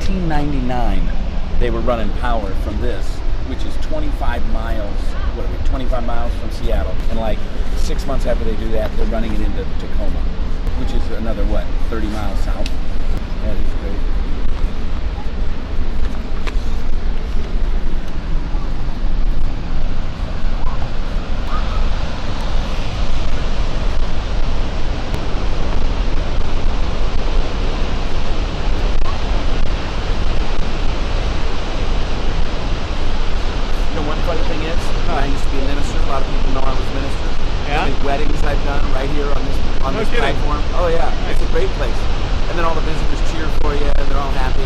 1899, they were running power from this, which is 25 miles, 25 miles from Seattle. And like 6 months after they do that, they're running it into Tacoma, which is another, 30 miles south. That is crazy. Weddings I've done right here on this platform. Oh yeah, it's a great place. And then all the visitors cheer for you, and they're all happy.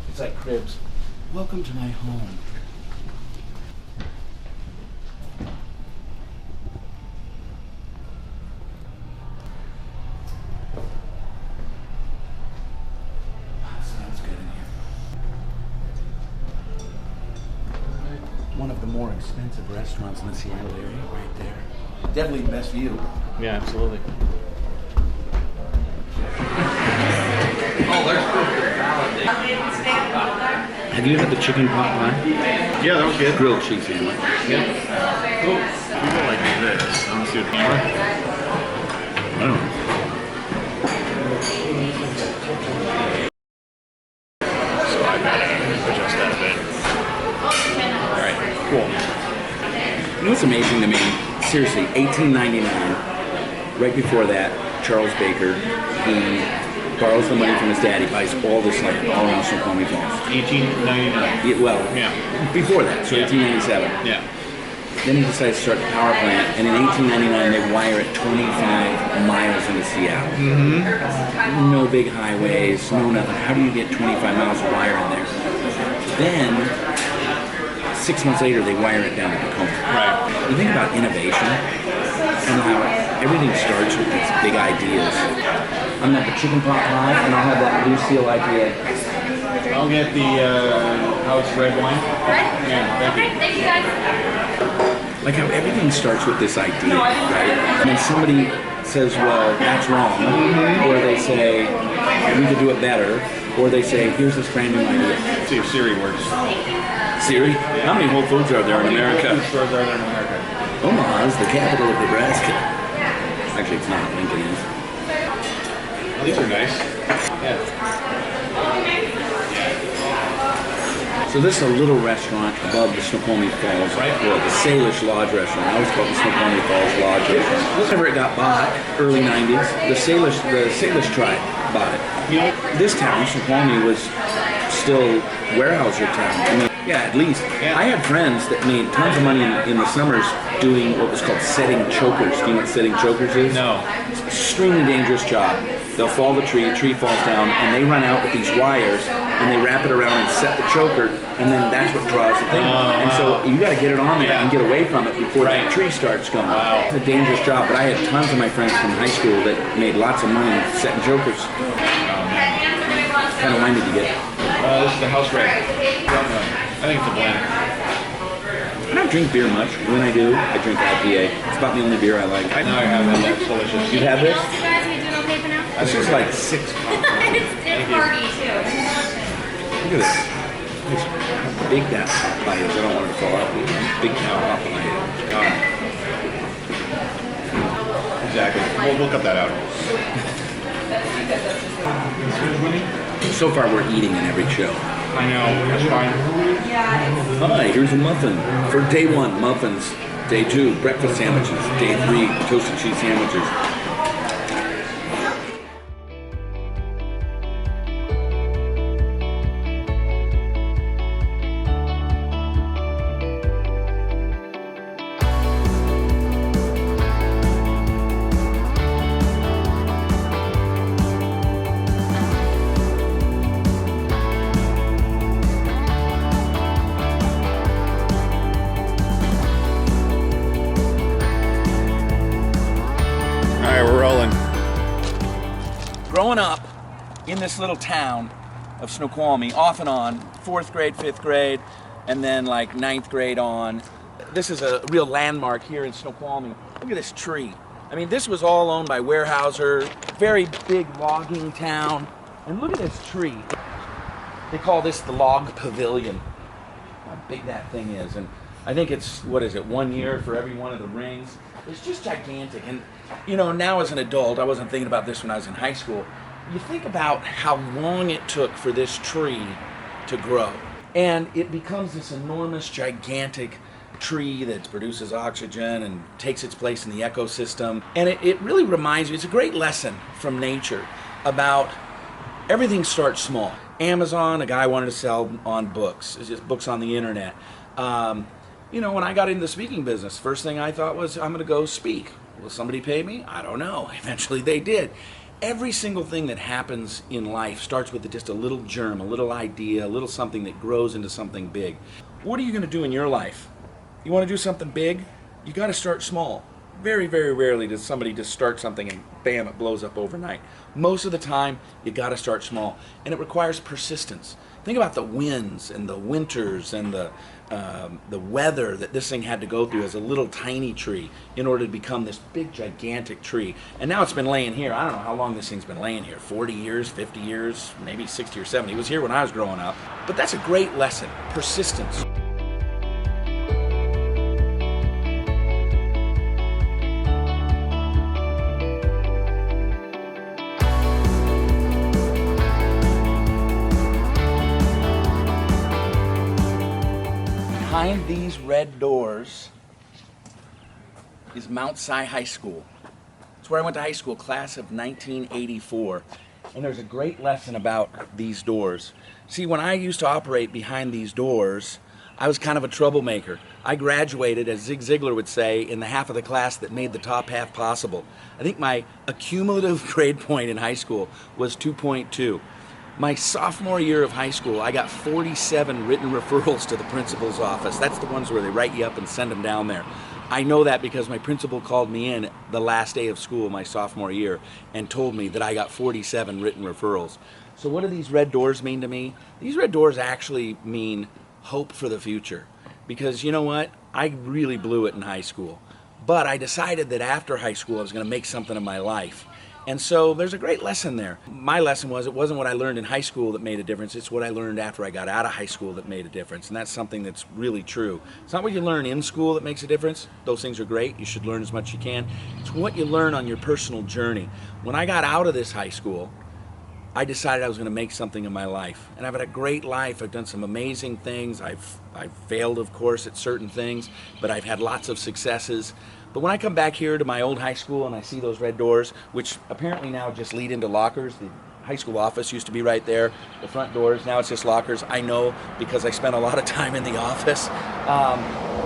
It's like cribs. Welcome to my home. Sounds good in here. One of the more expensive restaurants in the Seattle area, right there. Definitely the best view. Yeah, absolutely. Oh, there's proof of valid. Have you had the chicken pot pie? Yeah, that was good. Grilled cheese sandwich. Yeah. Cool. We go like this. I'm gonna see what camera. I don't know. So I gotta adjust that a bit. Alright, cool. You know what's amazing to me? Seriously, 1899. Right before that, Charles Baker, he borrows the money from his dad. He buys all this like all around Snoqualmie Falls. 1899. Yeah, before that, so 1897. Yeah. Then he decides to start the power plant, and in 1899 they wire it 25 miles into Seattle. Mm-hmm. No big highways, no nothing. How do you get 25 miles of wire in there? Then 6 months later they wire it down to Tacoma. Right. You think about innovation and how everything starts with these big ideas. I'm gonna have the chicken pot pie, and I'll have that Lucille IPA. I'll get the house red wine. Red? Yeah, thank you. Thank you guys. Like how everything starts with this idea, right? And then somebody says, well, that's wrong. Or they say, we could do it better. Or they say, here's this brand new idea. Let's see if Siri works. Siri? How many Whole Foods are there in America? Food stores are there in America? Omaha is the capital of Nebraska. Actually, it's not. Lincoln is. Oh, these are nice. Yeah. So this is a little restaurant above the Snoqualmie Falls, Right. Well, the Salish Lodge restaurant. I always call it the Snoqualmie Falls Lodge restaurant. Whenever it got bought, early 90s, the Salish tribe bought it. You know, This town, Snoqualmie, was still warehouser town. I mean, yeah, at least. Yeah. I had friends that made tons of money in the summers doing what was called setting chokers. Do you know what setting chokers is? no. It's an extremely dangerous job. They'll fall the tree falls down, and they run out with these wires, and they wrap it around and set the choker, and then that's what draws the thing. And so you got to get it on there and get away from it before that tree starts going. Wow. It's a dangerous job, but I had tons of my friends from high school that made lots of money setting chokers. What kind of wine did you get? This is the house red. I think it's a blend. I don't drink beer much. When I do, I drink IPA. It's about the only beer I like. Now I have that. That's delicious. You have this? You guys, are you doing okay for now? This is like 6 It's party too. Look at this. Look how big that pot pie is. I don't want it to fall out. Big cow pot pie. Exactly. We'll cut that out. So far, we're eating in every show. I know. That's fine. Hi, here's a muffin. For day 1, muffins. Day 2, breakfast sandwiches. Day 3, toasted cheese sandwiches. in this little town of Snoqualmie, off and on, 4th grade, 5th grade, and then like 9th grade on. This is a real landmark here in Snoqualmie. Look at this tree. I mean, this was all owned by Weyerhaeuser, very big logging town. And look at this tree. They call this the log pavilion. How big that thing is. And I think it's, 1 year for every one of the rings. It's just gigantic. And, you know, now as an adult, I wasn't thinking about this when I was in high school. You think about how long it took for this tree to grow. And it becomes this enormous, gigantic tree that produces oxygen and takes its place in the ecosystem. And it really reminds me, it's a great lesson from nature about everything starts small. Amazon, a guy wanted to sell on books. It's just books on the internet. You know, when I got into the speaking business, first thing I thought was, I'm going to go speak. Will somebody pay me? I don't know. Eventually they did. Every single thing that happens in life starts with just a little germ, a little idea, a little something that grows into something big. What are you going to do in your life? You want to do something big? You got to start small. Very, very rarely does somebody just start something and bam, it blows up overnight. Most of the time, you got to start small, and it requires persistence. Think about the winds and the winters and the weather that this thing had to go through as a little tiny tree in order to become this big, gigantic tree. And now it's been laying here. I don't know how long this thing's been laying here. 40 years, 50 years, maybe 60 or 70. It was here when I was growing up. But that's a great lesson, persistence. Behind these red doors is Mount Si High School. It's where I went to high school, class of 1984. And there's a great lesson about these doors. See, when I used to operate behind these doors, I was kind of a troublemaker. I graduated, as Zig Ziglar would say, in the half of the class that made the top half possible. I think my accumulative grade point in high school was 2.2. My sophomore year of high school, I got 47 written referrals to the principal's office. That's the ones where they write you up and send them down there. I know that because my principal called me in the last day of school my sophomore year and told me that I got 47 written referrals. So what do these red doors mean to me? These red doors actually mean hope for the future. Because you know what? I really blew it in high school. But I decided that after high school I was going to make something of my life. And so there's a great lesson there. My lesson was, it wasn't what I learned in high school that made a difference, it's what I learned after I got out of high school that made a difference. And that's something that's really true. It's not what you learn in school that makes a difference. Those things are great. You should learn as much as you can. It's what you learn on your personal journey. When I got out of this high school, I decided I was going to make something of my life. And I've had a great life. I've done some amazing things. I've failed, of course, at certain things, but I've had lots of successes. But when I come back here to my old high school and I see those red doors, which apparently now just lead into lockers, the high school office used to be right there, the front doors, now it's just lockers. I know because I spent a lot of time in the office.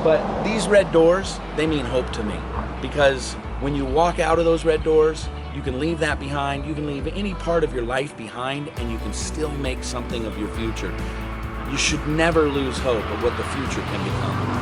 But these red doors, they mean hope to me. Because when you walk out of those red doors, you can leave that behind, you can leave any part of your life behind, and you can still make something of your future. You should never lose hope of what the future can become.